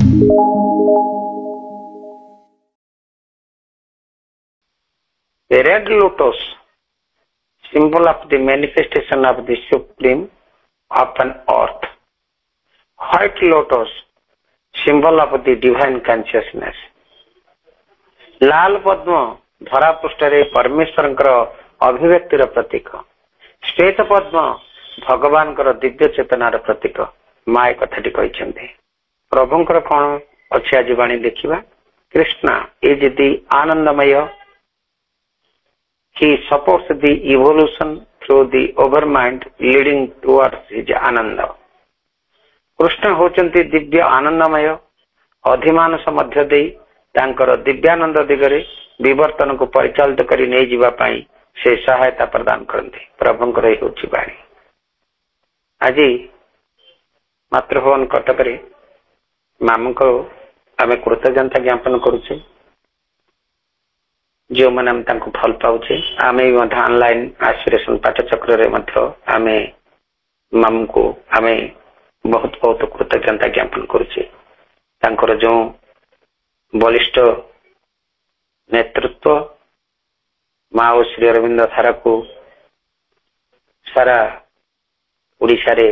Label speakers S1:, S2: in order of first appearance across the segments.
S1: A red lotus, symbol of the manifestation of the supreme upon earth. White lotus, symbol of the divine consciousness. लाल पद्म धरा पृष्ठरे परमेश्वर अभिव्यक्तिर प्रतीक. श्वेत पद्म भगवान दिव्य चेतनार प्रतीक. माँ कथाटी कहते प्रभुंकर कौन अच्छी आज वाणी देखा. कृष्णा इज दि आनंदमय. He supports the evolution through the overmind leading towards his ananda. Krishna होचंती Divya आनंदमय. अधिमानस मध्य दे तांकर दिव्यानंद दिगरे विवर्तन को परिचालित करी नहीं जीवा पाई से सहायता प्रदान करते. प्रभुंकर ही होची बाणी. आज मातृभवन कटक रे मामू को आम कृतज्ञता ज्ञापन करुचे. जो मैंने भल पाचे आम ऑनलाइन आस्पिरेशन पाठचक्र आम मामू को आम बहुत बहुत कृतज्ञता ज्ञापन करुचे. जो बलिष्ठ नेतृत्व माँ और श्री अरविंद धारा को सारा उड़ीसा रे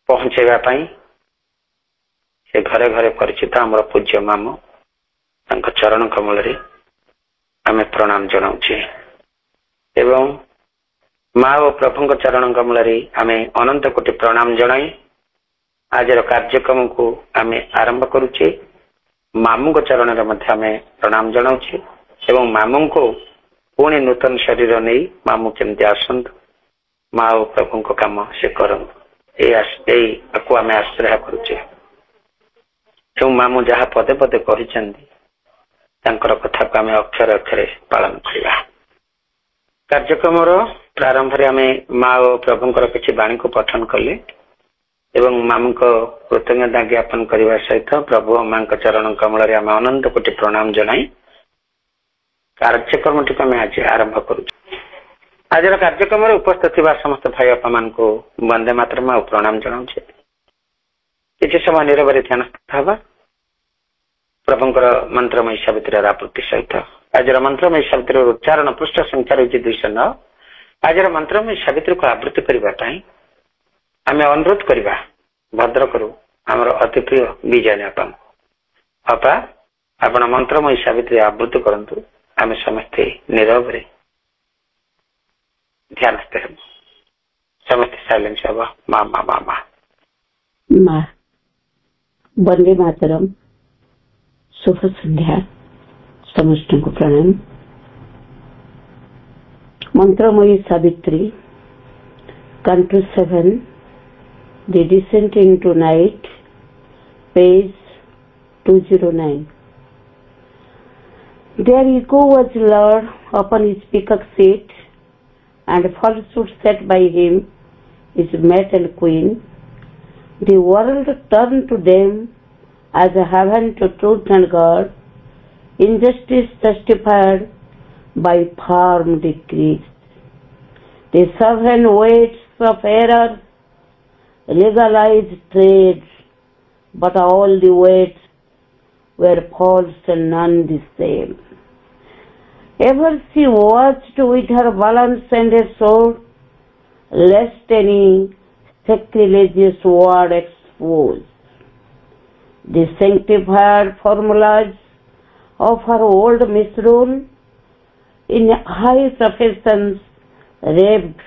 S1: पहुंचेगा से घरे घरे परिचित आमर पूज्य मामू चरण कमल रे आमे प्रणाम जनाऊे. एवं माँ और प्रभु चरण कमल रे आमे अनंत कोटि प्रणाम जनाई आज कार्यक्रम को आमे आरंभ करुचे. मामू चरण रे मध्य आमे प्रणाम जनाऊे. एवं मामू को पुणी नूतन शरीर नहीं मामू केमती आसंत माँ और प्रभु काम से करम को आमे आश्रय करुचे. मामू जहाँ पदे पदे कही कथा को आम अक्षर अक्षर पालन करवा. कार्यक्रम प्रारंभ रे आमे माँ और प्रभुंकर किसी वाणी को पठन कले एवं मामू को कृतज्ञता ज्ञापन करने सहित प्रभु माँ चरण कमल रे आमे अनंत कोटि प्रणाम जनाई कार्यक्रम टी आम आज आरंभ करूँ. आज कार्यक्रम उपस्थित समस्त भाई बापा मान को वंदे मातरम और प्रणाम जनाऊे. किसी समय नीरव ध्यान हवा प्रभुंकर मंत्रमय सावित्री आपूर्ति सहित आज मंत्रमय सावित्री उच्चारण पृष्ठ संख्या रही 209. आज मंत्रमय सावित्री को आवृत्ति करने आम अनुरोध करवा भद्र करू आमर अति प्रिय विजय अपा आपण मंत्रमय सावित्री आवृत्ति करंतु. आम समस्ते नीरव रे ध्यान समस्ते साइलेंस हवा. माँ माँ माँ माँ
S2: माँ वंदे मातरम. शुभ संध्या समस्त को प्रणाम. मंत्रमयी Savitri Canto 7 The Descent into Night, page 209. There Ego was Lord upon his peacock seat, and falsehood set by him his mate and queen. The world turned to them as a heaven to truth and God, injustice justified by firm decrees. The sovereign weights of error legalized trade, but all the weights were false and none the same. Ever she watched with her balance and a sword, lest any sacrilegious word expose the sanctified formulas of her old misrule. In high professions raved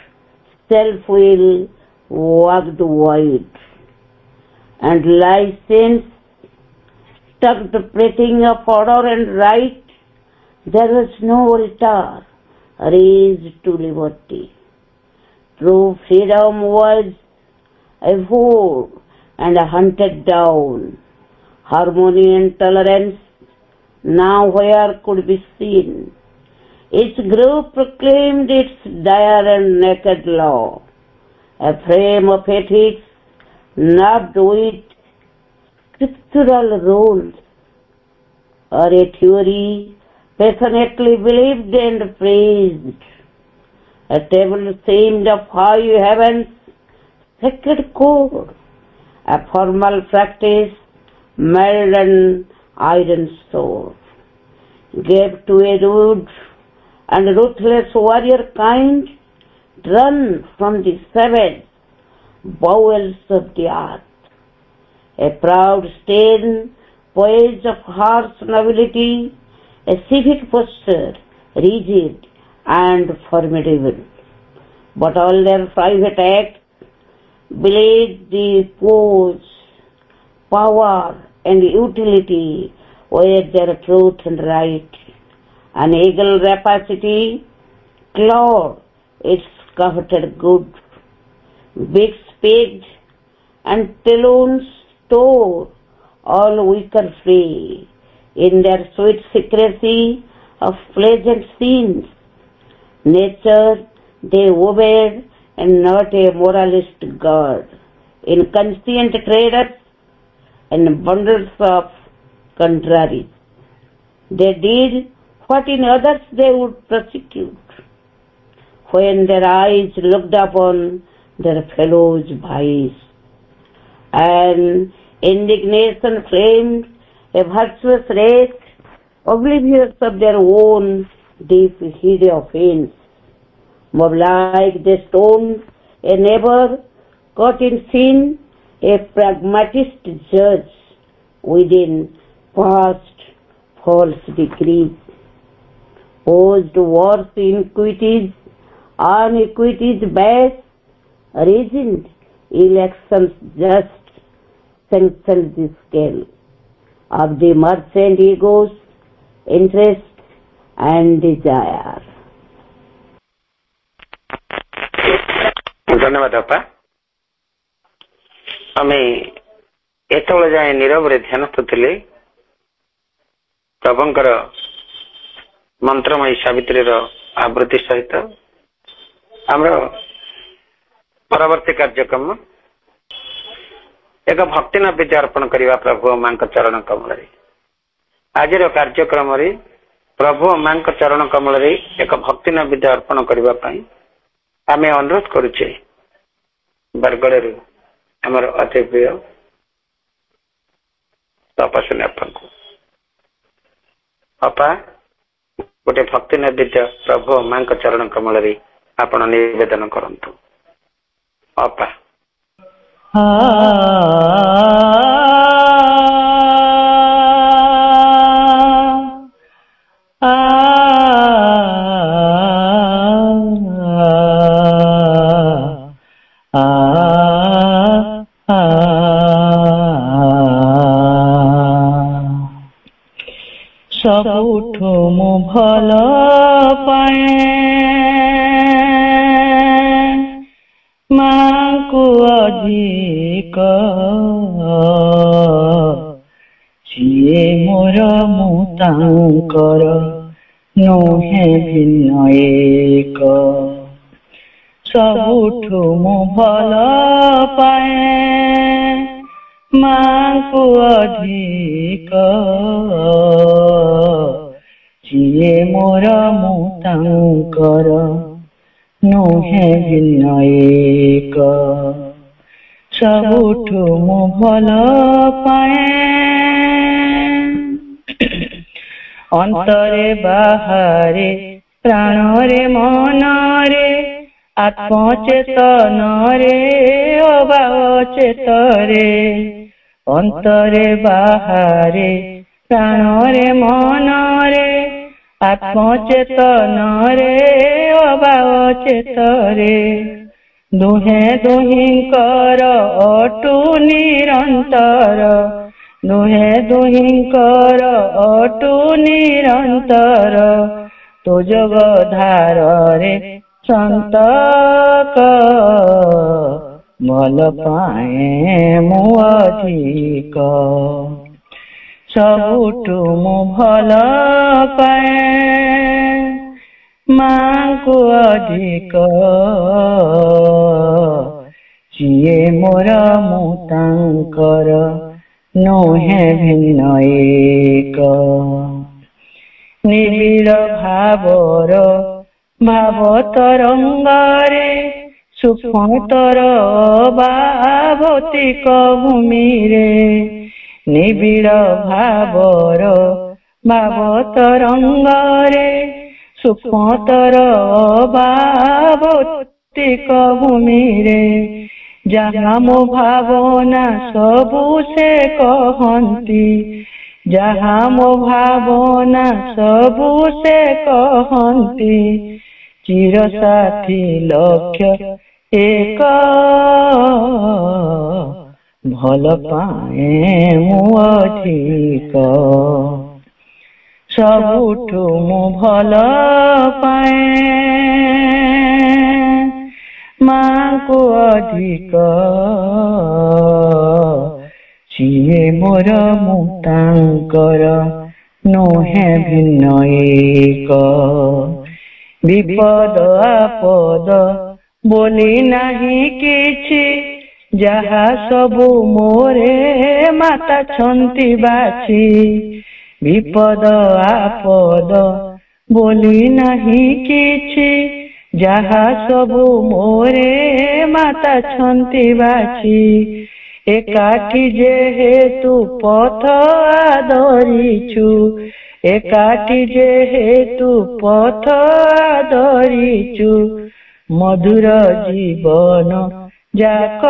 S2: self-will walked wide, and license stuck the prating of order and right. There was no altar raised to liberty. True freedom was abhorred and hunted down. Harmony and tolerance now where could be seen. Each group proclaimed its dire and naked law, a frame of ethics nerved with scriptural rules, or a theory passionately believed and praised, a table seemed of high heaven's sacred code, a formal practice mailed an iron sword, gave to a rude and ruthless warrior kind, run from the savage bowels of the earth. A proud stern poise of harsh nobility, a civic posture, rigid and formidable. But all their private acts belied the pose, power and utility were their truth and right. An eagle rapacity clawed its coveted good. Beaks pegged and talons tore all weaker free. In their sweet secrecy of pleasant scenes, nature they obeyed and not a moralist god. Inconscient traders and bundles of contraries, they did what in others they would prosecute. When their eyes looked upon their fellows' vice, and indignation flamed a virtuous race, oblivious of their own deep hidden offense. Mob like they stoned a neighbor caught in sin, a pragmatist judge within past false decrees. Posed wars iniquities, unequities base, reasoned elections just, sanctioned the scale of the merchant ego's interest and desire.
S1: धन्यवाद अपा आमे एतबेले जाए नीरव ध्यानस्थ थिले प्रभुंकर मंत्रमयी सावित्री आवृत्ति सहित आमर परवर्ती कार्यक्रम एक भक्ति नैवेद्य अर्पण करने प्रभु मां चरण कमल आज कार्यक्रम प्रभु मां चरण कमल एक भक्ति नैवेद्य अर्पण करने आमे अनुरोध करुचे बरगड़ आमर अति प्रिय तपस्वी अपन को अपा गोटे भक्ति नैवेद्य प्रभु मां चरण कमल आपण निवेदन करंतु अपा
S3: सबुठु मु भल पाए मां को अधिक सिए मोर मुतांकर नुहे भिन्न एक सबुठु मु भल पाए मां को अधिक सिए मोर मुतांकर नुहे भिन्न एक सबुठु मु भल पाए अंतरे बाहरे प्राणरे मनरे आत्मचेतन रे अभाव चेतरे अंतरे बाहरे प्राणरे मनरे आत्मचेतन रे अभाव चेतरे दुहे दुहिंकर अटु निरंतर दुहे दुहिंकर अटु निरंतर तो जगधार रे संतक भल पाए मु अधिक सबुठु मु भल पाए मां को अधिक सिए मोर मुतांकर नुहे भिन्न एक निबिड़ भावर भाव तरंगारे सूक्ष्मतर भौतिक भूमि रे निबिड़ भावर भाव तरंगरे सूक्ष्मतर भावतिक भूमि रे जहाँ मो भावना सबु से कहती जहाँ मो भावना सबु से कहती चिर साथी लक्ष्य एक भल पाए मु अधिक सबुठु मु भल पाए माँ को अधिक सिए मोर मुक्तांकर नोहे भिन्न एक विपद आपद बोली नहीं किछि जहा सबु मोरे माता छंती बाची विपद आपद बोली नहीं किछि जहा सबु मोरे माता छंती बाची एकाकी जेहेतु पथ आदरिछु एकाकी जेहेतु पथ आदरिछु मधुर जीवन जाक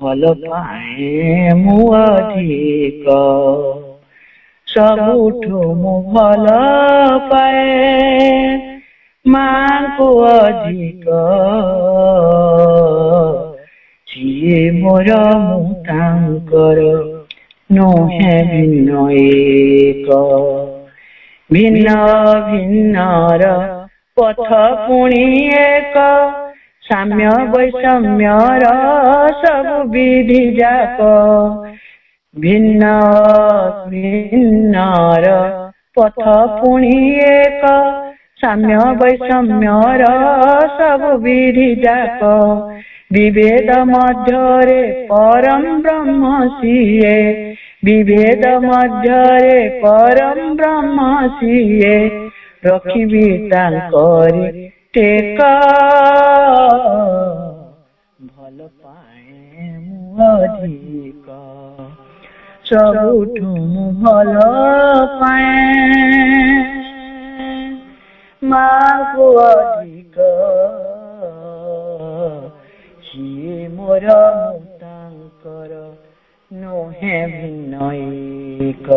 S3: भल पाए मु अधिक सबुठु मु भल पाए माँ को अधिक सिए मोर मुक्तांकर नोहे भिन्न एक भिन्न भिन्नर पथ पुणी एक साम्य वैषम्यर सब विधि जाक भिन्न भिन्नर पथ पुणी एक साम्य वैषम्यर सब विधि जाक विभेद मध्यरे परम ब्रह्म सिए विभेद मध्यरे परम ब्रह्म सिए रखिबी तांकरी टेक भल पाए मु अधिक सबुठु मु भल पाए माँ को अधिक सिए मोर मुक्तांकर नोहे भिन्न एक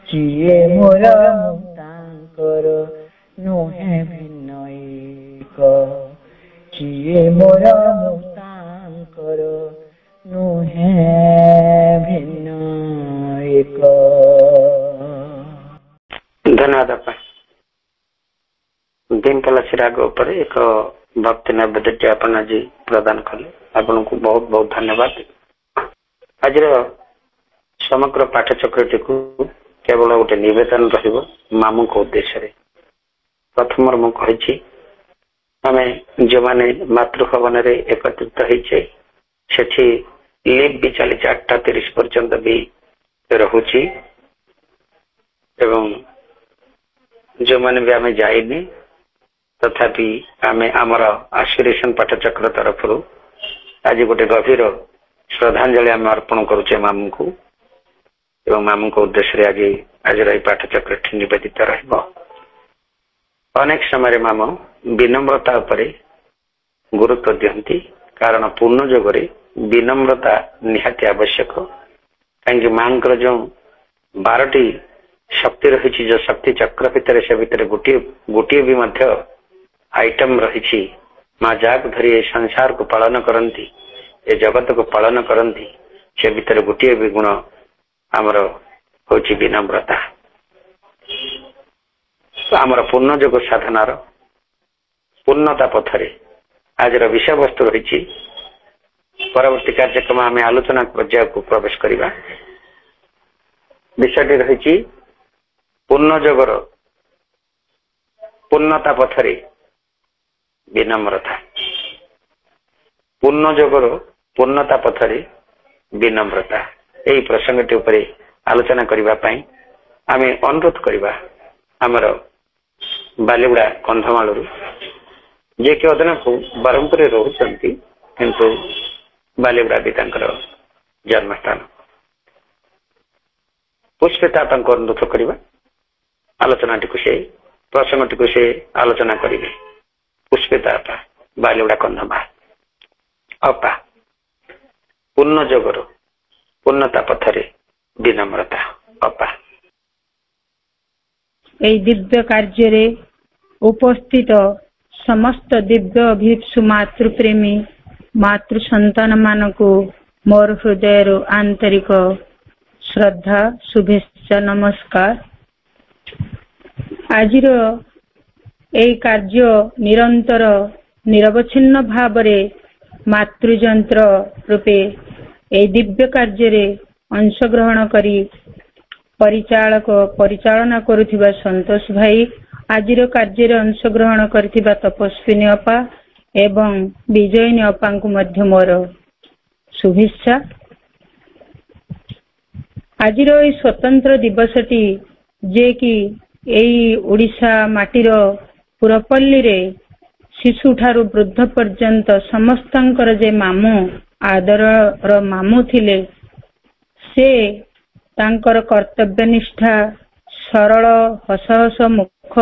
S3: सिए मोर मुक्तांकर नोहे भिन्न एक सिए मोर मुक्तांकर नोहे भिन्न एक।
S1: धन्यवाद आपा दिनपला राग उपर एक भक्ति नैवेद्य आपण आज प्रदान कले आपन को बहुत बहुत धन्यवाद। आज समग्र पाठचक्रटी को केवल गोटे निवेदन रहिबो मामू को उद्देश्य रे प्रथम मु कहि आमे जो माने मातृभवन रे एकत्रित होइछे सेठी लिप भी चली 8:30 पर्यंत भी रहुची एवं जो माने भी आमे जाइनी तथापि आमे आमर आशीर्वाद पाठचक्र तरफ आज गोटे गभीर श्रद्धांजलि आम अर्पण करुचे मामू को एवं मामू को उद्देश्य आज पाठचक्र निवेदित रहिबो। अनेक समय मामू विनम्रता उपरे गुरुत्व दियंती कारण पूर्ण जोगरे विनम्रता निहाती आवश्यक कहीं माँ जो 12टी शक्ति रही जो शक्ति चक्र भितर से भितर गोटे भी मध्य आइटम रही माँ जाक धरी संसार को पालन करती ए जगत को पालन करती से भितर गोटे भी गुण आमर होची विनम्रता। आमर पूर्ण जोग साधनार पूर्णता पथरे आज विषय वस्तु रही परवर्ती कार्यक्रम आम आलोचना पर्याय को प्रवेश करवा। विषयटी रही पूर्ण जोगर पूर्णता पथरे विनम्रता पूर्ण जोगर पूर्णता पथरे विनम्रता यही प्रसंगटी उपरे आलोचना करबा पई आमे अनुरोध करबा हमर बालीगुड़ा कंधमालरू जे कि अदना को बरमपुर रोचंती किंतु बालीगुड़ा भी तांकर जन्मस्थान पुष्पिता अनुरोध करवा आलोचना से प्रसंग टी से आलोचना करेंगे। पुष्पिता बालिगुड़ा कंधमा अपा पूर्ण जगर पूर्णता पथरे विनम्रता अपा
S4: दिव्य कार्य उपस्थित समस्त दिव्य अभिप्सु मातृप्रेमी मातृ संतान मान को मोर हृदय आंतरिक श्रद्धा शुभेच्छा नमस्कार। आज कार्य निरंतर निरवच्छिन्न भावरे मातृजंत्र रूपे ए दिव्य कार्य अंशग्रहण करी परिचालना करुथिबा संतोष भाई आज कार्य अंशग्रहण करथिबा तपस्विनी अपा एवं विजयिनी अपा को मध्य मोर शुभेच्छा। आज स्वतंत्र दिवसटी जे कि एई ओडिशा माटीर पुरपल्ली रे शिशु ठारू वृद्ध पर्यंत समस्तंकर जे मामू आदर मामू थिले से तांकर कर्तव्यनिष्ठा सरल हस हस मुख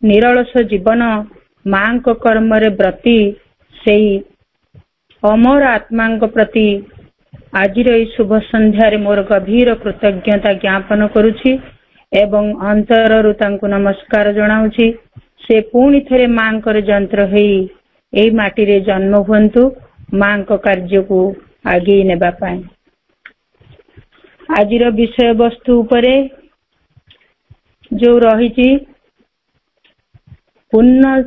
S4: निरलस जीवन मां को कर्म रे व्रती से अमर आत्मा प्रति आज शुभ संध्यारे मोर गभीर कृतज्ञता ज्ञापन करुछि एवं अंतररु तांको नमस्कार जनाउछि। से पुणी थे मां को जंत्र हेई एई माटी रे जन्म हुंतु मां को कार्य को आगे नेबा पाए। आज विषय वस्तु उपरे जो रही पूर्ण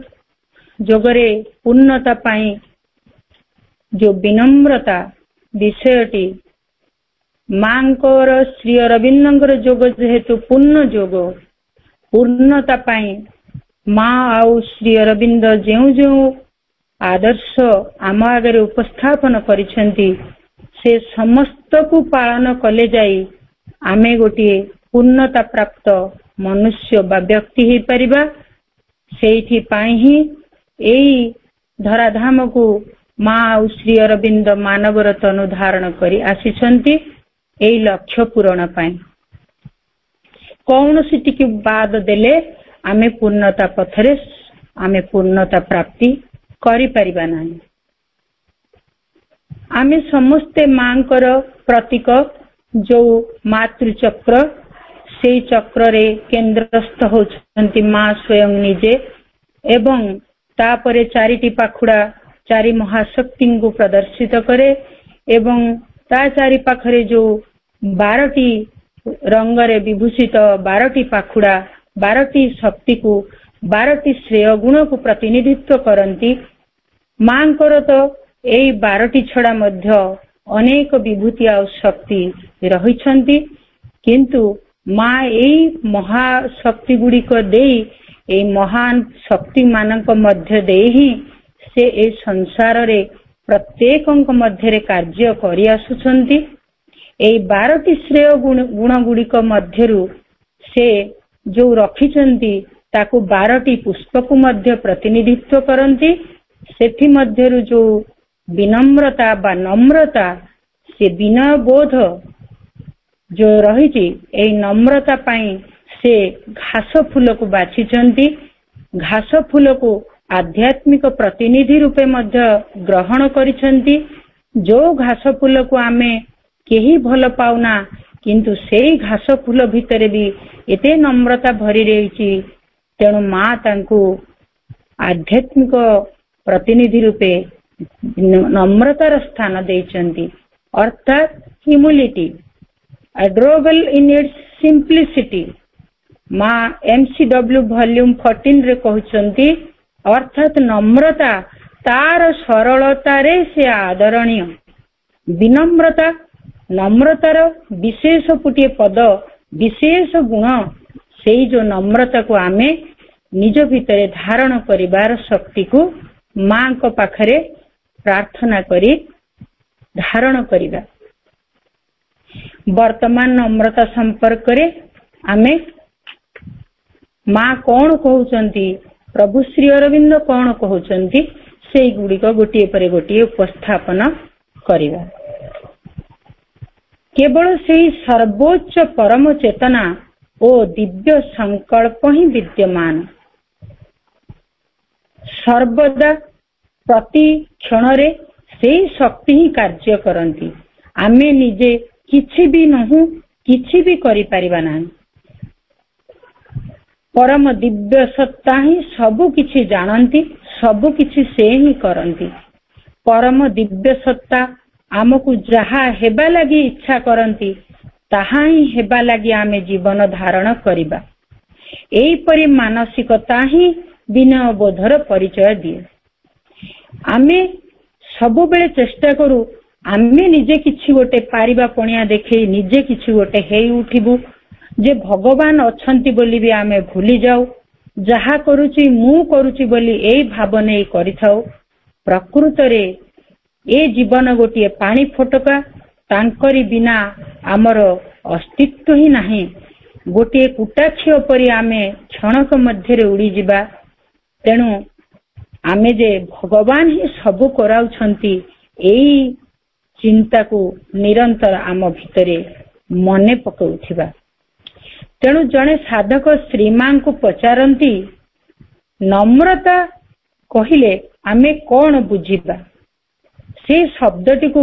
S4: जोगरे पूर्णता पाई जो विनम्रता विषयटी मांकर श्री अरविंदर जोग जेहेतु पूर्ण जोग पूर्णता पाई माँ आउ श्री अरविंद जो जो आदर्श आम आगे उपस्थापन करिसेंती से समस्त को पालन कले जाई आमे गोटे पूर्णता प्राप्त मनुष्य बा व्यक्ति ही परिबा। सेठी पाई ही एई धराधाम को माँ श्री अरविंद मानवर तनु धारण करी आसीछंती एई लक्ष्य पूरण पाई। कौन सी टिकी बाद देले आमे पूर्णता पथरे आमे पूर्णता प्राप्ति करि परिबा नाही। आमे समस्ते मांकर प्रतीक जो मातृचक्र से चक्र रे केंद्रस्थ होछंती मां स्वयं निजे एवं तापरे चारिटी पाखुड़ा चारि महाशक्ति को प्रदर्शित करे एवं ता चारि पाखरे जो 12टी रंगरे विभूषित 12टी पाखुड़ा 12टी शक्ति को 12टी श्रेय गुण को प्रतिनिधित्व करती। मांकर तो एई 12टी छड़ा मध्य अनेक विभूति आ शक्ति रहिछंती किंतु माँ एई महाशक्ति गुड़िक देई एई महान शक्ति मानक मध्य देई ही से ए संसार रे प्रत्येकଙ୍କ मध्य कार्य करि आसुछंती। एई 12टी श्रेय गुण गुड़िक मध्यरु से जो रखिछंती ताकू 12टी पुष्प को मध्य प्रतिनिधित्व करती। सेथि मध्यरु जो विनम्रता बा नम्रता से विनय बोध जो रही एई नम्रता पाई से घास फूल को बाछिछंती। घास फूल को आध्यात्मिक प्रतिनिधि रूपे मध्य ग्रहण करिछंती। जो घास फूल को आमे केही भल पाउना किंतु सेई घास फूल भितरे भी एते नम्रता भरी रही तेणु माँ तांको आध्यात्मिक प्रतिनिधि रूपे नम्रतार स्थान देइछंती अर्थात humility adorable in its simplicity. माँ MCW वॉल्यूम 14 रे कहउछंती अर्थात नम्रता तार सरलता रे से आदरणीय। विनम्रता नम्रतार विशेष पुटिए पद विशेष गुण से जो नम्रता को आमे निज भितरे धारण करिबार शक्ति को मां को पाखरे प्रार्थना करी धारण करिबा। वर्तमान नम्रता संपर्क रे आमे माँ कौन कहउचंती प्रभु श्री अरविंद कौन कहउचंती से गुड़िक गोटे पर गोटे उपस्थापन करिबा। केवल से सर्वोच्च परम चेतना ओ दिव्य संकल्प ही विद्यमान। सर्वदा प्रति क्षण रे से शक्ति ही कार्य करती। आमे निजे किछि भी नहु, किछि भी करि परिबा नाही। परम दिव्य सत्ता ही सबु किछि जानती, सबु किछि से ही करती। परम दिव्य सत्ता आमको जहा हेबा लगी इच्छा करती ताहा ही हेबा लगी आमे जीवन धारण करिबा। एई परि मानसिकता ही विनय बोधर परिचय दिए। आमे सबु बेले चेष्टा करू आमे निजे किछि गोटे पारिबा पणिया देखे निजे किछि गोटे हेई उठिबु, जे भगवान अछंती बोली भी आमे भूली जाऊ। जहा करूची मु करूची बोली एई भाव नै करिथाऊ। प्रकृत रे ए जीवन गोटे पानी फोटका, तांकरी बिना आमर अस्तित्व ही नाही। गोटे कुटाक्षी परि आमे क्षणक मध्य उड़ी जिबा। तेणु आमे जे भगवान ही सबु कराउछंती एई चिंता को निरंतर आम भितरे मने पकाउथिबा। तेणु जने साधक श्रीमां को पचारती नम्रता कहिले आमे कौन बुझिबा। से शब्दटी को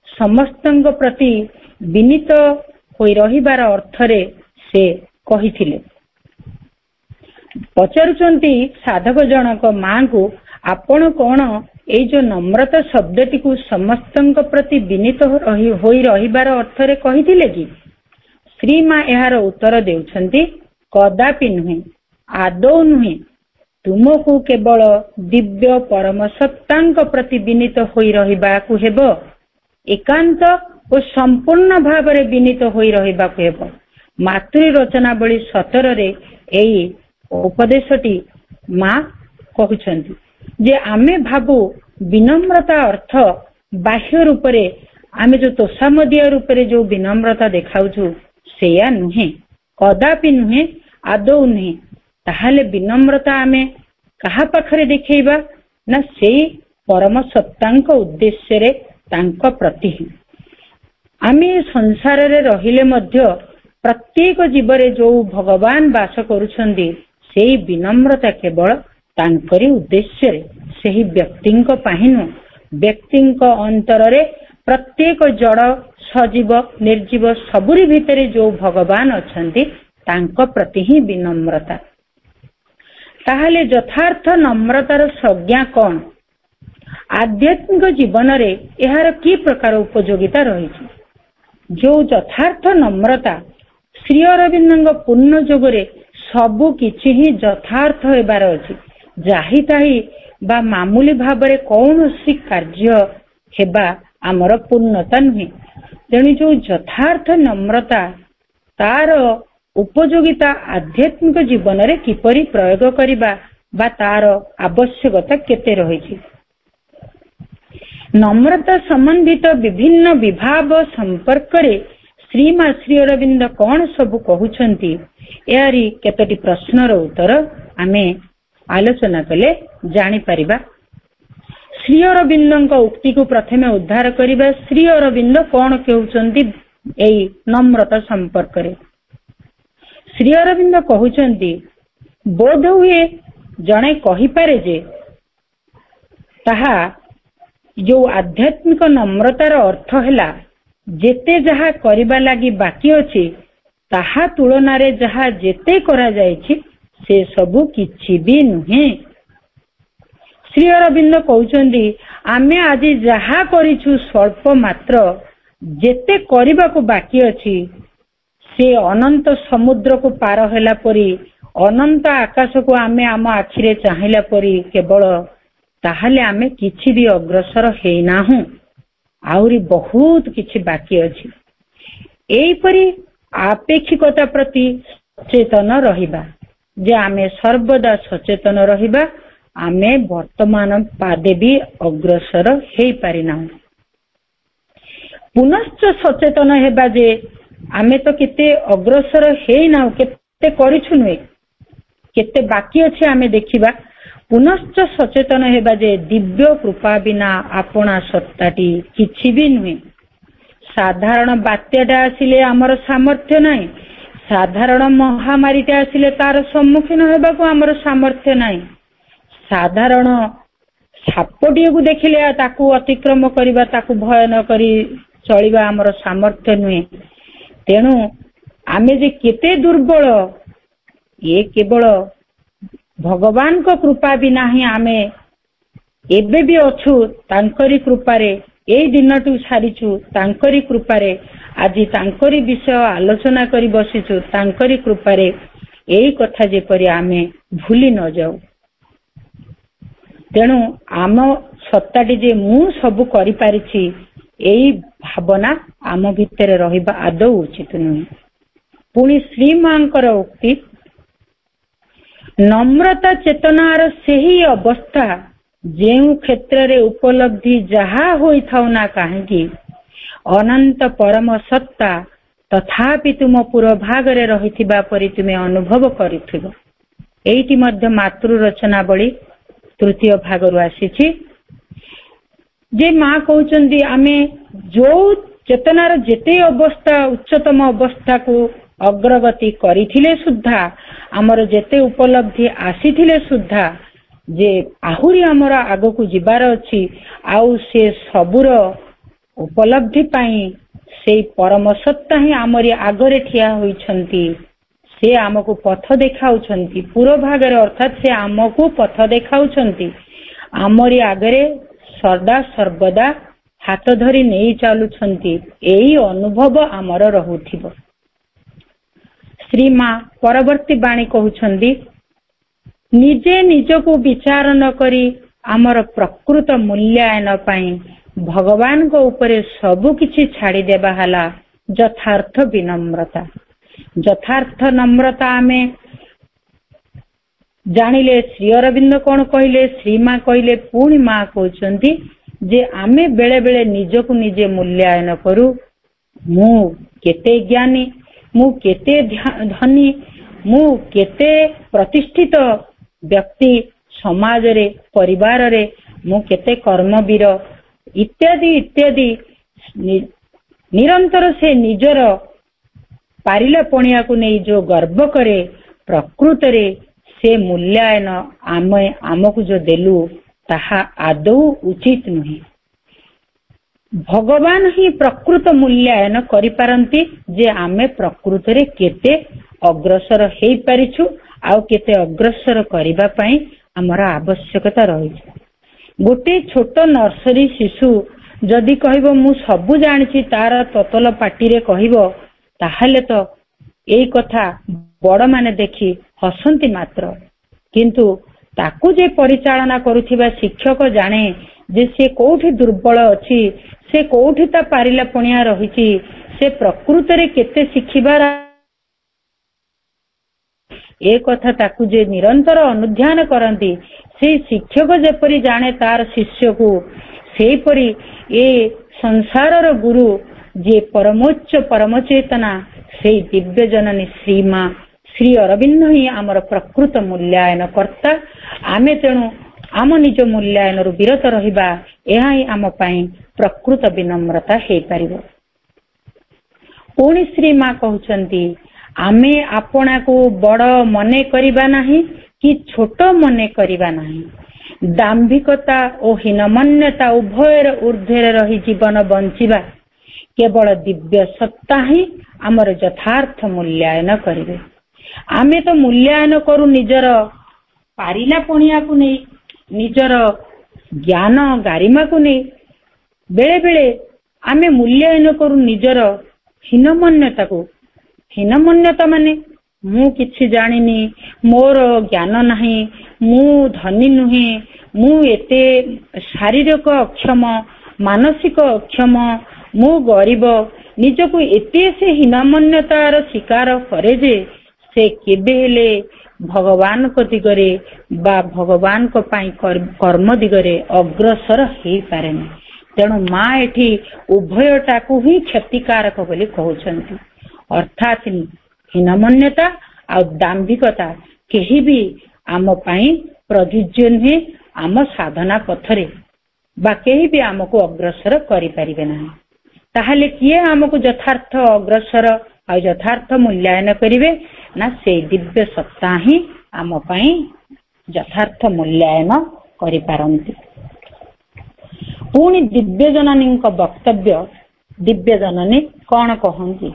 S4: समस्तंग प्रति विनीत होई रहिबार अर्थरे से कहिथिले। पचारुचंती साधक जनक मां को आपण कौन ए जो नम्रता शब्दटी को समस्तंग प्रति विनीत होई रहिबार अर्थरे कहिथिले कि? श्री मां एहार उत्तर देउछंती कदापि नुहे, आदौ नुहे। तुमको केवल दिव्य परम सत्तांक प्रति विनीत होई रहिबाकु हेबो। एकांत और संपूर्ण भावरे विनीत होई रहिबाकु हेबो। मातृ रचनावली 17 रे एई उपदेशटी मां कहउछंती जे आमे भाबु विनम्रता अर्थ बाह्य रूप रे आमे जो तोषामदिया रूप रे जो विनम्रता देखाउछु सेया नुहे, कदापि नुहे, आदौ नुहे। ताहाले विनम्रता आमे कहा पाखरे देखेबा ना सेई परम सत्तांक उद्देश्य रे तांक प्रति ही। आमे संसार रे रहिले मध्य प्रत्येक जीवरे जो भगवान वास करूछंदी सेई विनम्रता केवल तांकरी उद्देश्य रे, सेही व्यक्तिंक पाहिनु। व्यक्तिंक अंतर रे प्रत्येक जड़ सजीव निर्जीव सबुरी भितरे जो भगवान अछंती तांक प्रति ही विनम्रता। ताहाले यथार्थ नम्रतार संज्ञा कौन? आध्यात्मिक जीवन रे एहार की प्रकार उपयोगिता रही? जो यथार्थ नम्रता श्री अरविंद पूर्ण जोगरे सबु किछि ही यथार्थ हेबार अछि। जाहि ताहि बा मामूली भाबरे कौनसी कार्य हेबा आमर पूर्णता नुहे। तेणु जो यथार्थ नम्रता तार उपयोगिता आध्यात्मिक जीवन रे किपरि प्रयोग करिबा बा तार आवश्यकता केते रही? नम्रता संबंधित विभिन्न विभाव संपर्क रे श्रीमा श्री अरविंद कौन सब कहउछंती यारी केतोटी प्रश्नर उत्तर आमे आलोचना कले जानी परिबा। श्री अरविंद उक्ति को प्रथमे उद्धार करिबा। श्री अरविंद कौन कहउछंती एई नम्रता संपर्क रे? श्री अरविंद कहउछंती बोध हुए जणे कहि पारे जे ताहा जो आध्यात्मिक नम्रतार अर्थ हैला जेते जहा करिबा लागि बाकी अछि ताहा तुलना रे जहा जेते करा जायछि से सबु किछि भी नुहे। श्री अरविंद कहउछंती आमे आजि जहा करिछु स्वल्प मात्र, जेते करिबा को बाकी अछि से अनंत समुद्र को पार होला परी, अनंत आकाश को आमे आम आखिरे चाहिला परी केवल, ताहाले आमे किछि भी अग्रसर हेनाहु, आउरी बहुत किछि बाकी अछि। एई परी आपेक्षिकता प्रति सचेतन रहिबा, जे आमे सर्वदा सचेतन रहिबा, आमे वर्तमान पादे भी अग्रसर हेई पारिना। पुनश्च सचेतन हेबा जे आमे तो केते अग्रसर हेई ना, केते करिछु नुहे, केते बाकी अछि आमे देखिबा। पुनश्च सचेतन हेबा जे दिव्य कृपा बिना आपणा सत्ताटी किछि भी नुहे। ସାଧାରଣ ବାତ୍ୟାଟା ଆସିଲେ ଆମର ସାମର୍ଥ୍ୟ ନାହିଁ, ସାଧାରଣ ମହାମାରୀଟା ଆସିଲେ ତାର ସମ୍ମୁଖୀନ ହେବାକୁ ଆମର ସାମର୍ଥ୍ୟ ନାହିଁ, ସାଧାରଣ ସାପଟିଏକୁ ଦେଖିଲେ ତାକୁ ଅତିକ୍ରମ କରିବା, ତାକୁ ଭୟ ନ କରି ଚଳିବା ଆମର ସାମର୍ଥ୍ୟ ନୁହେଁ। ତେଣୁ ଆମେ ଯେ କେତେ ଦୁର୍ବଳ, ଏ କେବଳ ଭଗବାନଙ୍କ କୃପା ବିନା ହିଁ ଆମେ ଏବେ ବି ଅଛୁ। ତାଙ୍କରି କୃପାରେ ଏଇ ଦିନଠୁ ସାରିଛୁ, ତାଙ୍କରି କୃପାରେ ଆଜି ତାଙ୍କରି ବିଷୟ ଆଲୋଚନା କରି ବସିଛୁ, ତାଙ୍କରି କୃପାରେ ଏଇ କଥା ଯେପରି ଆମେ ଭୁଲି ନ ଯାଉ। ତେଣୁ ଆମ ସତ୍ତାଟି ଯେ ମୁଁ ସବୁ କରିପାରିଛି, ଏଇ ଭାବନା ଆମ ଭିତରେ ରହିବା ଆଦୌ ଉଚିତ ନୁହେଁ। ପୁଣି ଶ୍ରୀମାଙ୍କର ଉକ୍ତି, ନମ୍ରତା ଚେତନାର ସେହି ଅବସ୍ଥା ଯେଉଁ କ୍ଷେତ୍ରରେ ଉପଲବ୍ଧି ଯାହା ହୋଇଥାଉ ନା କାହିଁକି, ଅନନ୍ତ ପରମ ସତ୍ତା ତଥାପି ତୁମ ପୁର ଭାଗରେ ରହିଥିବା ପରି ତୁମେ ଅନୁଭବ କରିଥିବ। ଏଇଟି ମଧ୍ୟ ମାତୃ ରଚନାବଳୀ ତୃତୀୟ ଭାଗରୁ ଆସିଛି। ଯେ ମା କହୁଛନ୍ତି ଆମେ ଯୋଉ ଚେତନାର ଯେତେ ଅବସ୍ଥା ଉଚ୍ଚତମ ଅବସ୍ଥାକୁ ଅଗ୍ରଗତି କରିଥିଲେ ସୁଦ୍ଧା, ଆମର ଯେତେ ଉପଲବ୍ଧି ଆସିଥିଲେ ସୁଦ୍ଧା, ଯେ ଆହୁରି ଆମର ଆଗକୁ ଯିବାର ଅଛି, ଆଉ ସେ ସବୁର ଉପଲବ୍ଧି ପାଇଁ ସେଇ ପରମ ସତ୍ତା ହିଁ ଆମରି ଆଗରେ ଠିଆ ହୋଇଛନ୍ତି। ସେ ଆମକୁ ପଥ ଦେଖାଉଛନ୍ତି ପୁର ଭାଗରେ, ଅର୍ଥାତ ସେ ଆମକୁ ପଥ ଦେଖାଉଛନ୍ତି, ଆମରି ଆଗରେ ସଦା ସର୍ବଦା ହାତ ଧରି ନେଇ ଚାଲୁଛନ୍ତି। ଏଇ ଅନୁଭବ ଆମର ରହୁଥିବ। ଶ୍ରୀମା ପରବର୍ତ୍ତୀ ବାଣୀ କହୁଛନ୍ତି, ନିଜେ ନିଜକୁ ବିଚାର ନ କରି ଆମର ପ୍ରକୃତ ମୂଲ୍ୟାୟନ ପାଇଁ ଭଗବାନଙ୍କ ଉପରେ ସବୁ କିଛି ଛାଡ଼ିଦେବା ହେଲା ଯଥାର୍ଥ ବିନମ୍ରତା। ଯଥାର୍ଥ ନମ୍ରତା ଆମେ ଜାଣିଲେ ଶ୍ରୀ ଅରବିନ୍ଦ କଣ କହିଲେ, ଶ୍ରୀମା କହିଲେ, ପୁଣି ମା କହୁଛନ୍ତି ଯେ ଆମେ ବେଳେ ବେଳେ ନିଜକୁ ନିଜେ ମୂଲ୍ୟାୟନ କରୁ। ମୁଁ କେତେ ଜ୍ଞାନୀ, ମୁଁ କେତେ ଧନୀ, ମୁଁ କେତେ ପ୍ରତିଷ୍ଠିତ ବ୍ୟକ୍ତି ସମାଜରେ, ପରିବାରରେ, ମୁଁ କେତେ କର୍ମବୀର ଇତ୍ୟାଦି ଇତ୍ୟାଦି। ନିରନ୍ତର ସେ ନିଜର ପାରିଲା ପଣିଆକୁ ନେଇ ଯୋଉ ଗର୍ବ କରେ, ପ୍ରକୃତରେ ସେ ମୂଲ୍ୟାୟନ ଆମକୁ ଯୋଉ ଦେଲୁ ତାହା ଆଦୌ ଉଚିତ ନୁହେଁ। ଭଗବାନ ହିଁ ପ୍ରକୃତ ମୂଲ୍ୟାୟନ କରିପାରନ୍ତି ଯେ ଆମେ ପ୍ରକୃତରେ କେତେ ଅଗ୍ରସର ହେଇପାରିଛୁ ଆଉ କେତେ ଅଗ୍ରସର କରିବା ପାଇଁ ଆମର ଆବଶ୍ୟକତା ରହିଛି। ଗୋଟେ ଛୋଟ ନର୍ସରୀ ଶିଶୁ ଯଦି କହିବ ମୁଁ ସବୁ ଜାଣିଛି, ତାର ତତଲ ପାଟିରେ କହିବ, ତାହେଲେ ତ ଏଇ କଥା ବଡମାନେ ଦେଖି ହସନ୍ତି ମାତ୍ର। କିନ୍ତୁ ତାକୁ ଯେ ପରିଚାଳନା କରୁଥିବା ଶିକ୍ଷକ ଜାଣେ ଯେ ସେ କୋଉଠି ଦୁର୍ବଳ ଅଛି, ସେ କୋଉଠି ତା ପାରିଲା ପଣିଆ ରହିଛି, ସେ ପ୍ରକୃତରେ କେତେ ଶିଖିବାର, ଏ କଥା ତାକୁ ଯେ ନିରନ୍ତର ଅନୁଧ୍ୟାନ କରନ୍ତି, ସେଇ ଶିକ୍ଷକ ଯେପରି ଜାଣେ ତାର ଶିଷ୍ୟକୁ, ସେହିପରି ଏ ସଂସାରର ଗୁରୁ ଯେ ପରମୋଚ୍ଚ ପରମଚେତନା, ସେଇ ଦିବ୍ୟ ଜନନୀ ଶ୍ରୀମା ଶ୍ରୀ ଅରବିନ୍ଦ ହିଁ ଆମର ପ୍ରକୃତ ମୂଲ୍ୟାୟନ କର୍ତ୍ତା। ଆମେ ତେଣୁ ଆମ ନିଜ ମୂଲ୍ୟାୟନରୁ ବିରତ ରହିବା, ଏହା ହିଁ ଆମ ପାଇଁ ପ୍ରକୃତ ବିନମ୍ରତା ହେଇପାରିବ। ପୁଣି ଶ୍ରୀମା କହୁଛନ୍ତି, ଆମେ ଆପଣାକୁ ବଡ ମନେ କରିବା ନାହିଁ କି ଛୋଟ ମନେ କରିବା ନାହିଁ। ଦାମ୍ଭିକତା ଓ ହୀନମନ୍ୟତା ଉଭୟର ঊର୍ଧ୍ୱରେ ରହି ଜୀବନ ବଞ୍ଚିବା। କେବଳ ଦିବ୍ୟ ସତ୍ତା ହିଁ ଆମର ଯଥାର୍ଥ ମୂଲ୍ୟାୟନ କରିବେ। ଆମେ ତ ମୂଲ୍ୟାୟନ କରୁ ନିଜର ପାରିଲା ପଣିଆକୁ ନେଇ, ନିଜର ଜ୍ଞାନ ଗାରିମାକୁ ନେଇ। ବେଳେ ବେଳେ ଆମେ ମୂଲ୍ୟାୟନ କରୁ ନିଜର ହୀନମନ୍ୟତାକୁ। ହୀନମନ୍ୟତା ମାନେ ମୁଁ କିଛି ଜାଣିନି, ମୋର ଜ୍ଞାନ ନାହିଁ, ମୁଁ ଧନୀ ନୁହେଁ, ମୁଁ ଏତେ ଶାରୀରିକ ଅକ୍ଷମ, ମାନସିକ ଅକ୍ଷମ, ମୁଁ ଗରିବ। ନିଜକୁ ଏତେ ସେ ହୀନମନ୍ୟତାର ଶିକାର କରେ ଯେ ସେ କେବେ ହେଲେ ଭଗବାନଙ୍କ ଦିଗରେ ବା ଭଗବାନଙ୍କ ପାଇଁ କର୍ମ ଦିଗରେ ଅଗ୍ରସର ହେଇପାରେନି। ତେଣୁ ମା ଏଠି ଉଭୟଟାକୁ ହିଁ କ୍ଷତିକାରକ ବୋଲି କହୁଛନ୍ତି। ଅର୍ଥାତ ହୀନମନ୍ୟତା ଆଉ ଦାମ୍ଭିକତା କେହି ବି ଆମ ପାଇଁ ପ୍ରଯୁଜ୍ୟ ନୁହେଁ ଆମ ସାଧନା ପଥରେ, ବା କେହି ବି ଆମକୁ ଅଗ୍ରସର କରିପାରିବେ ନାହିଁ। ताहले किए हमको यथार्थ अग्रसर और यथार्थ मूल्यांकन करिवे ना से दिव्य सत्ता ही आम पई यथार्थ मूल्यांकन करि पारंती। पुणी दिव्य जननी वक्तव्य दिव्य जननी कौन कहती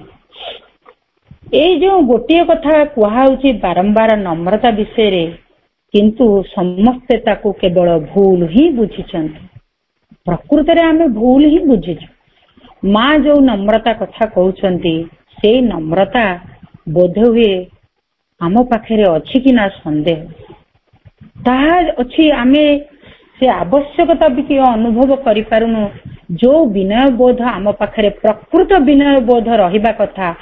S4: ये जो गोटे कथा कहुची बारंबार नम्रता विषय रे किंतु समस्ते ताकू केवल भूल ही बुझी प्रकृत रे आमे भूल ही बुझीचु। माँ जो नम्रता कथा कहउचंती से नम्रता बोध हुए आम पाखे अच्छी कि ना संदेह ताहा अच्छी आमे से आवश्यकता भी अनुभव करि पारुनु। जो विनय बोध आम पाखे प्रकृत विनय बोध रहिबा कथा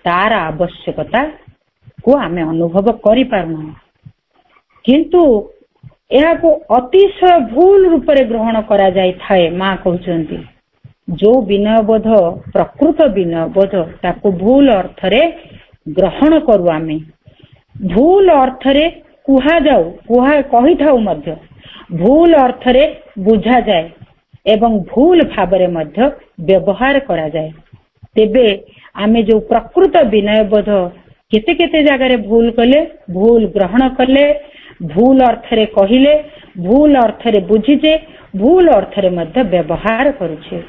S4: तार आवश्यकता को आमे अनुभव करि पारुनु किंतु यह को अतिशय भूल रूप से ग्रहण करा जाय थाए। माँ कहउचंती जो विनय बोध प्रकृत विनय बोध ताको भूल अर्थ रे ग्रहण करू आमे भूल अर्थ रे कुहा जाऊ कही थाऊ मध्य भूल अर्थ रे बुझा जाए एवं भूल भावरे मध्य व्यवहार करा जाए। तेबे आमे जो प्रकृत विनय बोध केते केते जगह रे भूल कले भूल ग्रहण कले भूल अर्थ रे कहिले भूल अर्थ रे बुझीचे भूल अर्थ रे मध्य व्यवहार करूछे।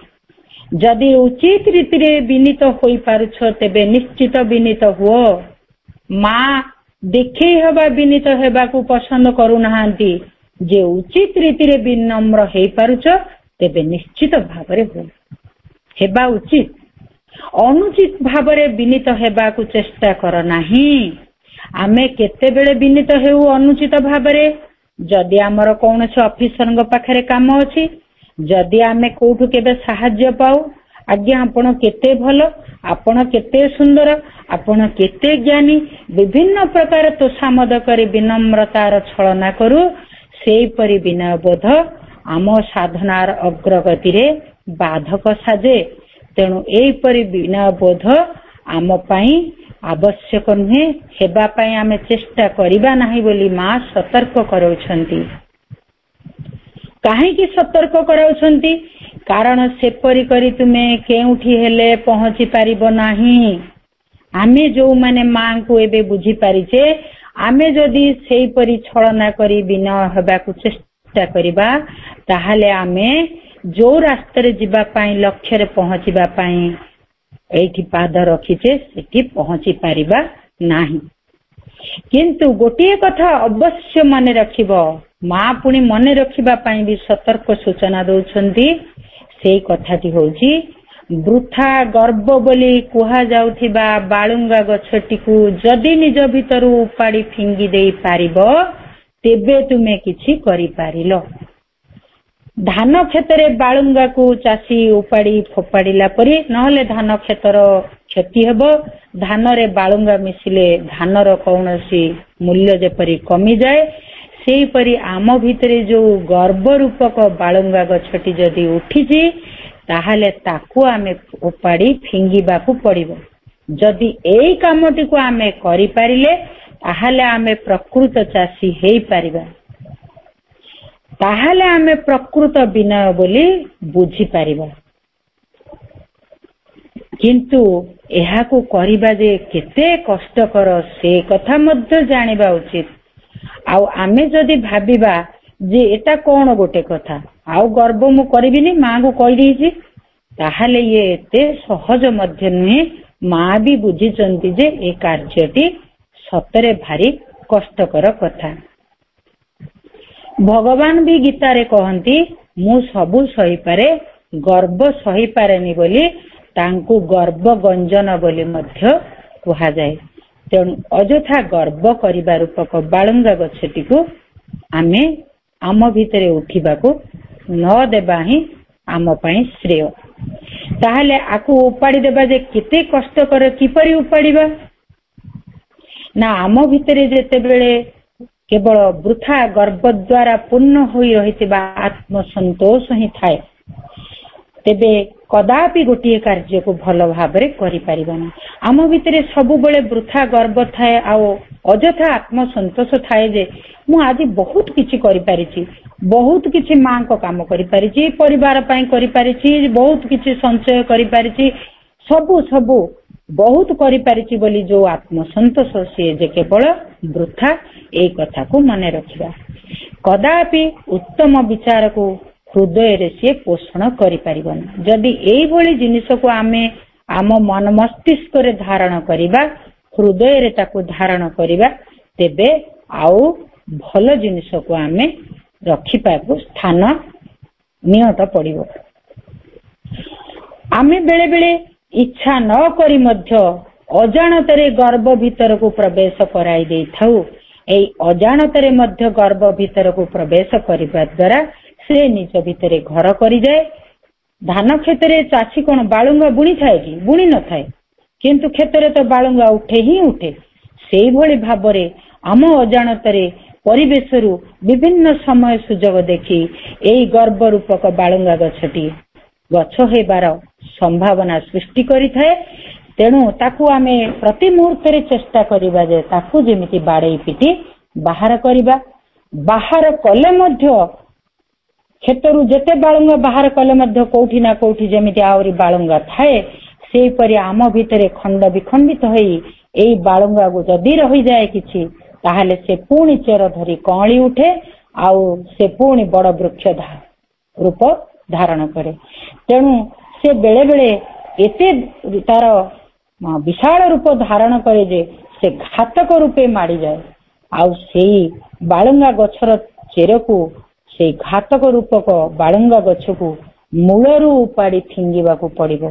S4: जदि उचित रीति रे विनीत होई पारुछ तेबे निश्चित विनीत हुओ। माँ देखे हवा विनीत हेबा को पसंद करू नहांती जे उचित रीति रे विनम्र हेई पारुछ तेबे निश्चित भावरे हो हेबा उचित अनुचित भावरे विनीत हेबा को चेष्टा कर नाही। आमे केते बेले विनीत हेउ अनुचित भावरे जदि आमर कौनसी ऑफिसर पाखरे काम अछि जदि आमे कोठु केबे सहाय्य पाऊ आज्ञा आपण केते भलो आपण केते सुंदर आपण केते ज्ञानी विभिन्न प्रकार तोषामद करी विनम्रतार छलना करू सेई परि विनय बोध आम साधनार अग्रगति रे बाधक साजे। तेणु एई परि विनय बोध आम पई आवश्यक नुहे हेबा पई आमे चेष्टा करिबा नाही बोली माँ सतर्क कराउछंती। काहे कि सतर्क कराउछंती कारण सेपरी करी तुमे केउठी हेले पहुंची पारिबो नाही। आमे जो माने माँ को एबे बुझी पारिचे आमे जदि सेई परी छलना करी विनय हेबाकु चेष्टा करिबा ताहाले आमे जो रास्ता रे जिबा पई लक्ष्य रे पहुंचीबा पई एठी पाद रखिचे सेठी पहुंची पारिबा नाही। किंतु गोटे कथा अवश्य मन रखिबो माँ पुणी मन रखिबा पई भी सतर्क सूचना दउछंती सेई कथाटी होउची वृथा गर्व बोली कुहा जाउथिबा बालुंगा गछटिकु जदि निज भितरु उपाड़ी फिंगी देई पारिबो तेबे तुमे किछि करि पारिलो। धान क्षेत्र बालुंगा को चाषी उपाड़ी फोपाड़िला परी नहले धान क्षेत्र क्षति हेबो। धान रे बालुंगा मिसिले धानर कौनसी मूल्य जेपरी कमी जाए सेई परी आम भितरे जो गर्व रूपक बालुंगा गछटी जदि उठिछि ताहाले ताकू आमे उपाड़ी फिंगिबाकू पड़िबो। जदि एई कामटी को आमे करि पारिले ताहाले आमे प्रकृत चाषी हेई पारिबा ताहाले आमे प्रकृत विनय बोली बुझी पारिबा। किंतु एहाकू करिबा जे केते कष्टकर से कथा मध्य जानिबा उचित। आउ आमे जदि भाबिबा जे एटा कोन गोटे कथा आउ गर्व मु करिबिनी माँ को कहि देछि ताहाले ये एते सहज मध्य नुहे। माँ भी बुझिचंती जे ए कार्यटी सतरे भारी कष्टकर कथा। भगवान भी गीता रे कहंती मु सबु सही पारे गर्व सही पारेनी बोली तांकु गर्व गंजन बोली मध्य कहा जाए। तेणु अजथा गर्व करिबा रूपक बालुंगा गछटिकु आमे आम भितरे उठिबाकू न देबा ही आम पई श्रेय। ताहले आकु उपाड़ी देबा जे केते कष्टकर किपरि उपाड़ीबा ना आम भितरे जेते बेले केवल वृथा गर्व द्वारा पूर्ण होई रहितिबा आत्मसंतोष ही थाए तेबे कदापि गोटे कार्य को भल भाव करि परिबाना। आम भितरे सब बेले वृथा गर्व थाए आउ ଅଯଥା ଆତ୍ମସନ୍ତୋଷ ଥାଏ ଯେ ମୁଁ ଆଜି ବହୁତ କିଛି କରିପାରିଛି, ବହୁତ କିଛି ମାଙ୍କ କାମ କରିପାରିଛି, ପରିବାର ପାଇଁ କରିପାରିଛି, ବହୁତ କିଛି ସଞ୍ଚୟ କରିପାରିଛି, ସବୁ ବହୁତ କରିପାରିଛି ବୋଲି ଯୋଉ ଆତ୍ମସନ୍ତୋଷ ସିଏ ଯେ କେବଳ ବୃଥା। ଏଇ କଥାକୁ ମନେ ରଖିବା। କଦାପି ଉତ୍ତମ ବିଚାରକୁ ହୃଦୟରେ ସିଏ ପୋଷଣ କରିପାରିବନି। ଯଦି ଏଇଭଳି ଜିନିଷକୁ ଆମେ ଆମ ମନ ମସ୍ତିଷ୍କରେ ଧାରଣ କରିବା, ହୃଦୟରେ ତାକୁ ଧାରଣ କରିବା, ତେବେ ଆଉ ଭଲ ଜିନିଷକୁ ଆମେ ରଖିବାକୁ ସ୍ଥାନ ନିଅଣ୍ଟ ପଡିବ। ଆମେ ବେଳେ ବେଳେ ଇଚ୍ଛା ନ କରି ମଧ୍ୟ ଅଜାଣତରେ ଗର୍ଭ ଭିତରକୁ ପ୍ରବେଶ କରାଇ ଦେଇଥାଉ। ଏଇ ଅଜାଣତରେ ମଧ୍ୟ ଗର୍ଭ ଭିତରକୁ ପ୍ରବେଶ କରିବା ଦ୍ୱାରା ସେ ନିଜ ଭିତରେ ଘର କରିଯାଏ। ଧାନ କ୍ଷେତରେ ଚାଷୀ କଣ ବାଳୁଙ୍ଗା ବୁଣି ଥାଏ କି? ବୁଣି ନଥାଏ, କିନ୍ତୁ କ୍ଷେତରେ ତ ବାଳୁଙ୍ଗା ଉଠେ ହିଁ ଉଠେ। ସେଇଭଳି ଭାବରେ ଆମ ଅଜାଣତରେ ପରିବେଶରୁ ବିଭିନ୍ନ ସମୟ ସୁଯୋଗ ଦେଖି ଏଇ ଗର୍ଭ ରୂପକ ବାଳୁଙ୍ଗା ଗଛଟି ଗଛ ହେବାର ସମ୍ଭାବନା ସୃଷ୍ଟି କରିଥାଏ। ତେଣୁ ତାକୁ ଆମେ ପ୍ରତି ମୁହୂର୍ତ୍ତରେ ଚେଷ୍ଟା କରିବା ଯେ ତାକୁ ଯେମିତି ବାଡେଇ ପିଟି ବାହାର କରିବା। ବାହାର କଲେ ମଧ୍ୟ କ୍ଷେତରୁ ଯେତେ ବାଳୁଙ୍ଗା ବାହାର କଲେ ମଧ୍ୟ କୋଉଠି ନା କୋଉଠି ଯେମିତି ଆହୁରି ବାଳୁଙ୍ଗା ଥାଏ, ସେହିପରି ଆମ ଭିତରେ ଖଣ୍ଡ ବିଖଣ୍ଡିତ ହୋଇ ଏଇ ବାଳୁଙ୍ଗାକୁ ଯଦି ରହିଯାଏ କିଛି, ତାହେଲେ ସେ ପୁଣି ଚେର ଧରି କଅଁଳି ଉଠେ, ଆଉ ସେ ପୁଣି ବଡ ବୃକ୍ଷ ରୂପ ଧାରଣ କରେ। ତେଣୁ ସେ ବେଳେ ବେଳେ ଏତେ ତାର ବିଶାଳ ରୂପ ଧାରଣ କରେ ଯେ ସେ ଘାତକ ରୂପେ ମାଡିଯାଏ। ଆଉ ସେଇ ବାଳୁଙ୍ଗା ଗଛର ଚେରକୁ, ସେଇ ଘାତକ ରୂପକ ବାଳୁଙ୍ଗା ଗଛକୁ ମୂଳରୁ ଉପାଡ଼ି ଫିଙ୍ଗିବାକୁ ପଡିବ।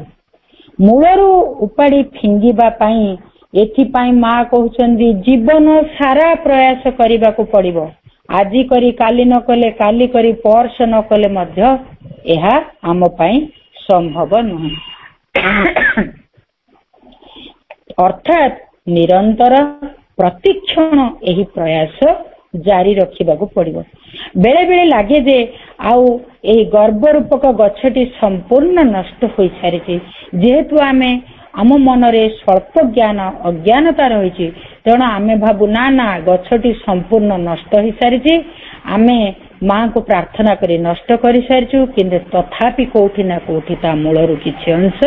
S4: ମୂଳରୁ ଉପାଡ଼ି ଫିଙ୍ଗିବା ପାଇଁ ଏଥିପାଇଁ ମା କହୁଛନ୍ତି ଜୀବନ ସାରା ପ୍ରୟାସ କରିବାକୁ ପଡିବ। ଆଜି କରି କାଲି ନ କଲେ, କାଲି କରି ପରଶ ନ କଲେ ମଧ୍ୟ ଏହା ଆମ ପାଇଁ ସମ୍ଭବ ନୁହେଁ। ଅର୍ଥାତ୍ ନିରନ୍ତର ପ୍ରତିକ୍ଷଣ ଏହି ପ୍ରୟାସ ଜାରି ରଖିବାକୁ ପଡିବ। ବେଳେ ବେଳେ ଲାଗେ ଯେ ଆଉ ଏହି ଗର୍ଭ ରୂପକ ଗଛଟି ସମ୍ପୂର୍ଣ୍ଣ ନଷ୍ଟ ହୋଇସାରିଛି। ଯେହେତୁ ଆମ ମନରେ ସ୍ୱଳ୍ପ ଜ୍ଞାନ ଅଜ୍ଞାନତା ରହିଛି, ତେଣୁ ଆମେ ଭାବୁ ନା ଗଛଟି ସମ୍ପୂର୍ଣ୍ଣ ନଷ୍ଟ ହୋଇସାରିଛି, ଆମେ ମାଙ୍କୁ ପ୍ରାର୍ଥନା କରି ନଷ୍ଟ କରିସାରିଛୁ। କିନ୍ତୁ ତଥାପି କୋଉଠି ନା କୋଉଠି ତା ମୂଳରୁ କିଛି ଅଂଶ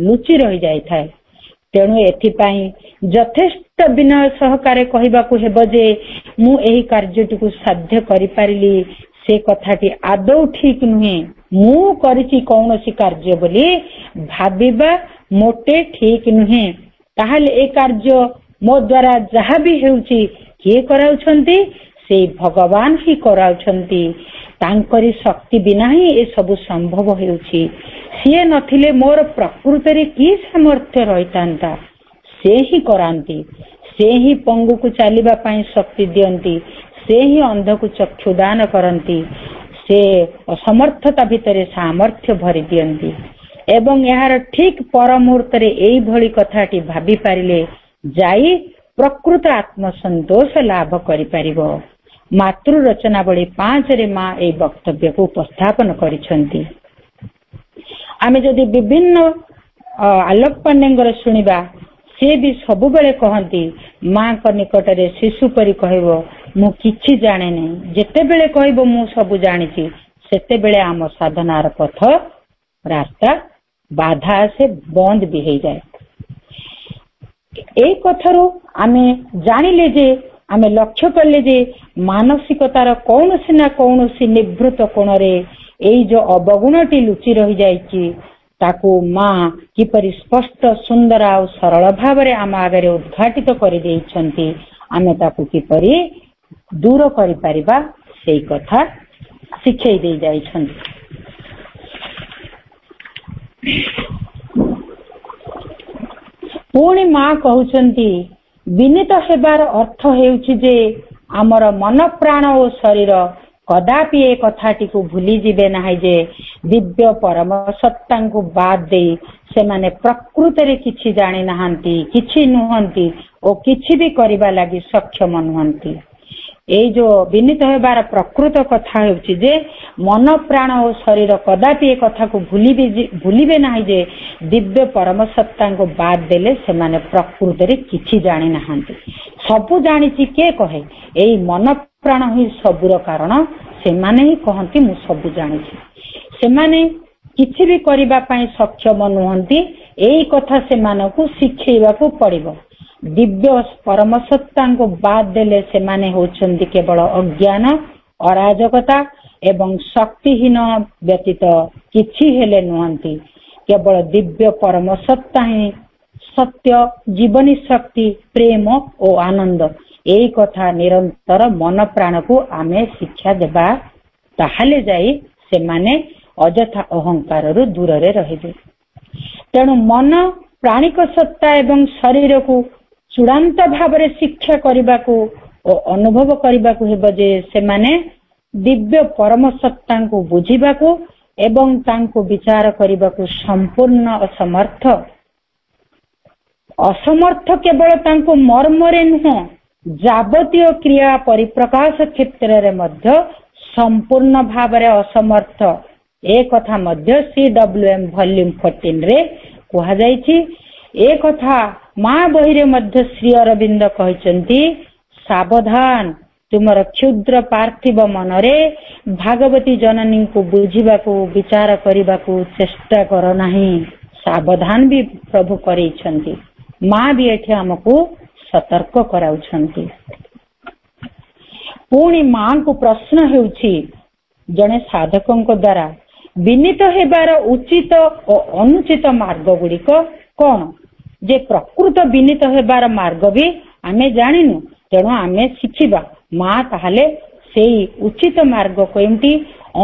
S4: ଲୁଚି ରହିଯାଇଥାଏ। ତେଣୁ ଏଥିପାଇଁ ଯଥେଷ୍ଟ ବିନୟ ସହକାରେ କହିବାକୁ ହେବ ଯେ ମୁଁ ଏହି କାର୍ଯ୍ୟଟିକୁ ସାଧ୍ୟ କରିପାରିଲି, ସେ କଥାଟି ଆଦୌ ଠିକ ନୁହେଁ। ମୁଁ କରିଛି କୌଣସି କାର୍ଯ୍ୟ ବୋଲି ଭାବିବା ମୋଟେ ଠିକ ନୁହେଁ। ତାହେଲେ ଏ କାର୍ଯ୍ୟ ମୋ ଦ୍ୱାରା ଯାହା ବି ହେଉଛି କିଏ କରାଉଛନ୍ତି? ସେଇ ଭଗବାନ ହିଁ କରାଉଛନ୍ତି। ତାଙ୍କରି ଶକ୍ତି ବିନା ହିଁ ଏସବୁ ସମ୍ଭବ ହେଉଛି। ସିଏ ନଥିଲେ ମୋର ପ୍ରକୃତରେ କି ସାମର୍ଥ୍ୟ ରହିଥାନ୍ତା? ସେ ହିଁ କରାନ୍ତି, ସେ ହିଁ ପଙ୍ଗୁକୁ ଚାଲିବା ପାଇଁ ଶକ୍ତି ଦିଅନ୍ତି, ସେ ହିଁ ଅନ୍ଧକୁ ଚକ୍ଷୁ ଦାନ କରନ୍ତି, ସେ ଅସମର୍ଥତା ଭିତରେ ସାମର୍ଥ୍ୟ ଭରି ଦିଅନ୍ତି। ଏବଂ ଏହାର ଠିକ ପର ମୁହୂର୍ତ୍ତରେ ଏଇଭଳି କଥାଟି ଭାବି ପାରିଲେ ଯାଇ ପ୍ରକୃତ ଆତ୍ମସନ୍ତୋଷ ଲାଭ କରିପାରିବ। ମାତୃ ରଚନାବଳୀ 5ରେ ମା ଏହି ବକ୍ତବ୍ୟକୁ ଉପସ୍ଥାପନ କରିଛନ୍ତି। ଆମେ ଯଦି ବିଭିନ୍ନ ଆଲୋକ ପାଣ୍ଡେଙ୍କର ଶୁଣିବା, ସେ ବି ସବୁବେଳେ କହନ୍ତି ମାଙ୍କ ନିକଟରେ ଶିଶୁ ପରି କହିବ ମୁଁ କିଛି ଜାଣେ ନାହିଁ। ଯେତେବେଳେ କହିବ ମୁଁ ସବୁ ଜାଣିଛି, ସେତେବେଳେ ଆମ ସାଧନାର ପଥ ରାସ୍ତା ବାଧା ଆସେ, ବନ୍ଦ ବି ହେଇଯାଏ। এই କଥାରୁ ଆମେ ଜାଣିଲେ ଯେ, ଆମେ ଲକ୍ଷ୍ୟ କଲେ ଯେ ମାନସିକତାର କୌଣସି ନା କୌଣସି ନିଭୃତ କୋଣରେ ଏଇ ଯୋଉ ଅବଗୁଣଟି ଲୁଚି ରହିଯାଇଛି, ତାକୁ ମା କିପରି ସ୍ପଷ୍ଟ ସୁନ୍ଦର ଆଉ ସରଳ ଭାବରେ ଆମ ଆଗରେ ଉଦ୍ଘାଟିତ କରିଦେଇଛନ୍ତି। ଆମେ ତାକୁ କିପରି ଦୂର କରିପାରିବା ସେଇ କଥା ଶିଖେଇ ଦେଇ ଯାଇଛନ୍ତି। ପୁଣି ମା କହୁଛନ୍ତି ବିନୀତ ହେବାର ଅର୍ଥ ହେଉଛି ଯେ ଆମର ମନ ପ୍ରାଣ ଓ ଶରୀର କଦାପି ଏ କଥାଟିକୁ ଭୁଲିଯିବେ ନାହିଁ ଯେ ଦିବ୍ୟ ପରମ ସତ୍ତାଙ୍କୁ ବାଦ ଦେଇ ସେମାନେ ପ୍ରକୃତରେ କିଛି ଜାଣି ନାହାନ୍ତି, କିଛି ନୁହନ୍ତି ଓ କିଛି ବି କରିବା ଲାଗି ସକ୍ଷମ ନୁହନ୍ତି। ଏଇ ଯୋଉ ବିନୀତ ହେବାର ପ୍ରକୃତ କଥା ହେଉଛି ଯେ ମନ ପ୍ରାଣ ଓ ଶରୀର କଦାପି ଏ କଥାକୁ ଭୁଲିବେ ନାହିଁ ଯେ ଦିବ୍ୟ ପରମ ସତ୍ତାଙ୍କୁ ବାଦ ଦେଲେ ସେମାନେ ପ୍ରକୃତରେ କିଛି ଜାଣି ନାହାନ୍ତି। ସବୁ ଜାଣିଛି କିଏ କହେ? ଏଇ ମନ ପ୍ରାଣ ହିଁ ସବୁର କାରଣ। ସେମାନେ ହିଁ କହନ୍ତି ମୁଁ ସବୁ ଜାଣିଛି। ସେମାନେ କିଛି ବି କରିବା ପାଇଁ ସକ୍ଷମ ନୁହନ୍ତି। ଏଇ କଥା ସେମାନଙ୍କୁ ଶିଖେଇବାକୁ ପଡିବ। ଦିବ୍ୟ ପରମ ସତ୍ତାଙ୍କୁ ବାଦ ଦେଲେ ସେମାନେ ହେଉଛନ୍ତି କେବଳ ଅଜ୍ଞାନ, ଅରାଜକତା ଏବଂ ଶକ୍ତିହୀନ ବ୍ୟତୀତ କିଛି ହେଲେ ନୁହନ୍ତି। କେବଳ ଦିବ୍ୟ ପରମ ସତ୍ତା ହିଁ ସତ୍ୟ, ଜୀବନୀ ଶକ୍ତି, ପ୍ରେମ ଓ ଆନନ୍ଦ। ଏଇ କଥା ନିରନ୍ତର ମନ ପ୍ରାଣକୁ ଆମେ ଶିକ୍ଷା ଦେବା, ତାହେଲେ ଯାଇ ସେମାନେ ଅଯଥା ଅହଙ୍କାରରୁ ଦୂରରେ ରହିବେ। ତେଣୁ ମନ, ପ୍ରାଣିକ ସତ୍ତା ଏବଂ ଶରୀରକୁ ଚୂଡ଼ାନ୍ତ ଭାବରେ ଶିକ୍ଷା କରିବାକୁ ଓ ଅନୁଭବ କରିବାକୁ ହେବ ଯେ ସେମାନେ ଦିବ୍ୟ ପରମ ସତ୍ତାଙ୍କୁ ବୁଝିବାକୁ ଏବଂ ତାଙ୍କୁ ବିଚାର କରିବାକୁ ସମ୍ପୂର୍ଣ୍ଣ ଅସମର୍ଥ କେବଳ ତାଙ୍କୁ ମର୍ମରେ ନୁହଁ, ଯାବତୀୟ କ୍ରିୟା ପରିପ୍ରକାଶ କ୍ଷେତ୍ରରେ ମଧ୍ୟ ସମ୍ପୂର୍ଣ୍ଣ ଭାବରେ ଅସମର୍ଥ। ଏ କଥା ମଧ୍ୟ CWM ଭଲ୍ୟୁମ୍ 14 ରେ କୁହାଯାଇଛି। ଏ କଥା ମା ବହିରେ ମଧ୍ୟ ଶ୍ରୀ ଅରବିନ୍ଦ କହିଛନ୍ତି, ସାବଧାନ, ତୁମର କ୍ଷୁଦ୍ର ପାର୍ଥିବ ମନରେ ଭାଗବତୀ ଜନନୀଙ୍କୁ ବୁଝିବାକୁ, ବିଚାର କରିବାକୁ ଚେଷ୍ଟା କର ନାହିଁ। ସାବଧାନ ବି ପ୍ରଭୁ କରେଇଛନ୍ତି। ମା ବି ଏଠି ଆମକୁ ସତର୍କ କରାଉଛନ୍ତି। ପୁଣି ମାଙ୍କୁ ପ୍ରଶ୍ନ ହେଉଛି, ଜଣେ ସାଧକଙ୍କ ଦ୍ୱାରା ବିନୀତ ହେବାର ଉଚିତ ଓ ଅନୁଚିତ ମାର୍ଗ ଗୁଡିକ କଣ? ଯେ ପ୍ରକୃତ ବିନୀତ ହେବାର ମାର୍ଗ ବି ଆମେ ଜାଣିନୁ, ତେଣୁ ଆମେ ଶିଖିବା। ମା ତାହେଲେ ସେଇ ଉଚିତ ମାର୍ଗ କେଉଁଠି,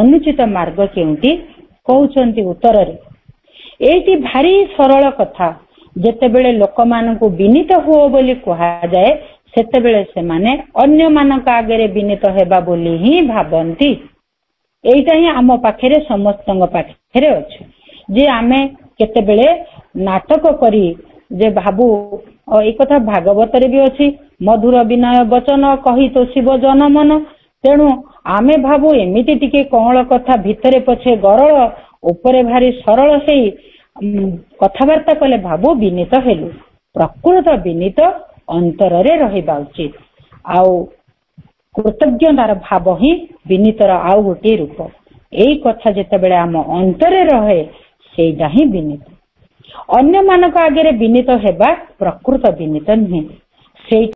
S4: ଅନୁଚିତ ମାର୍ଗ କେଉଁଠି କହୁଛନ୍ତି ଉତ୍ତରରେ। ଏଇଟି ଭାରି ସରଳ କଥା। ଯେତେବେଳେ ଲୋକମାନଙ୍କୁ ବିନୀତ ହୁଅ ବୋଲି କୁହାଯାଏ, ସେତେବେଳେ ସେମାନେ ଅନ୍ୟମାନଙ୍କ ଆଗରେ ବିନୀତ ହେବା ବୋଲି ହିଁ ଭାବନ୍ତି। ଏଇଟା ହିଁ ଆମ ପାଖରେ, ସମସ୍ତଙ୍କ ପାଖରେ ଅଛି ଯେ ଆମେ କେତେବେଳେ ନାଟକ କରି ଯେ ଭାବୁ, ଏଇ କଥା ଭାଗବତରେ ବି ଅଛି, ମଧୁର ବିନୟ ବଚନ କହି ତ ଶିବ ଜନମନ। ତେଣୁ ଆମେ ଭାବୁ ଏମିତି ଟିକେ କଅଁଳ କଥା, ଭିତରେ ପଛେ ଗରଳ, ଉପରେ ଭାରି ସରଳ ହେଇ କଥାବାର୍ତ୍ତା କଲେ ଭାବୁ ବିନୀତ ହେଲୁ। ପ୍ରକୃତ ବିନୀତ ଅନ୍ତରରେ ରହିବା ଉଚିତ। ଆଉ କୃତଜ୍ଞତାର ଭାବ ହିଁ ବିନୀତର ଆଉ ଗୋଟିଏ ରୂପ। ଏଇ କଥା ଯେତେବେଳେ ଆମ ଅନ୍ତରରେ ରହେ, ସେଇଟା ହିଁ ବିନୀତ। ଅନ୍ୟମାନଙ୍କ ଆଗରେ ବିନୀତ ହେବା ପ୍ରକୃତ ବିନୀତ ନୁହେଁ। ସେଇ